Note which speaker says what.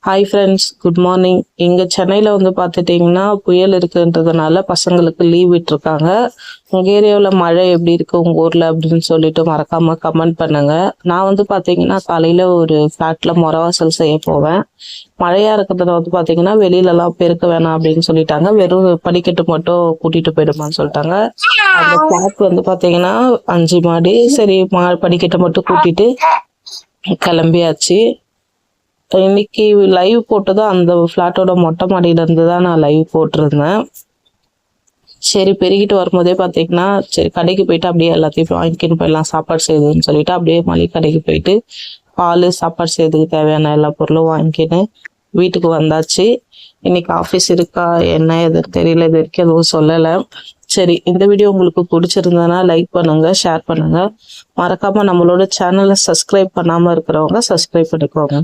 Speaker 1: Hi friends, good morning. இங்கே சென்னையில் வந்து பார்த்துட்டிங்கன்னா புயல் இருக்குன்றதுனால பசங்களுக்கு லீவ் விட்டுருக்காங்க. உங்கள் ஏரியாவில் மழை எப்படி இருக்குது உங்கள் ஊரில் அப்படின்னு சொல்லிட்டு மறக்காமல் கமெண்ட் பண்ணுங்கள். நான் வந்து பார்த்தீங்கன்னா காலையில் ஒரு ஃப்ளாட்டில் முறவாசல் செய்ய போவேன். மழையாக இருக்கிறதுல வந்து பார்த்தீங்கன்னா வெளியிலலாம் பெருக்க வேணாம் அப்படின்னு சொல்லிட்டாங்க. வெறும் படிக்கட்டு மட்டும் கூட்டிகிட்டு போயிடுமான்னு சொல்லிட்டாங்க. அந்த ஃப்ளாட் வந்து பார்த்தீங்கன்னா 5 மாடி. சரி, படிக்கட்டை மட்டும் கூட்டிகிட்டு கிளம்பியாச்சு. இன்னைக்கு லைவ் போட்டது அந்த ஃப்ளாட்டோட மொட்டை மாடியில இருந்து தான் நான் லைவ் போட்டிருந்தேன். சரி, பெருகிட்டு வரும்போதே பார்த்தீங்கன்னா சரி கடைக்கு போயிட்டு அப்படியே எல்லாத்தையும் வாங்கிக்கின்னு போயிடலாம் சாப்பாடு செய்யுதுன்னு சொல்லிட்டு அப்படியே மளிகை கடைக்கு போயிட்டு பால் சாப்பாடு செய்யறதுக்கு தேவையான எல்லா பொருளும் வாங்கிக்கின்னு வீட்டுக்கு வந்தாச்சு. இன்னைக்கு ஆஃபீஸ் இருக்கா என்ன எதுன்னு தெரியல, இது வரைக்கும் எதுவும் சொல்லலை. சரி, இந்த வீடியோ உங்களுக்கு பிடிச்சிருந்ததுன்னா லைக் பண்ணுங்க, ஷேர் பண்ணுங்க. மறக்காம நம்மளோட சேனலை சப்ஸ்கிரைப் பண்ணாம இருக்கிறவங்க சப்ஸ்கிரைப் பண்ணிக்கோங்க.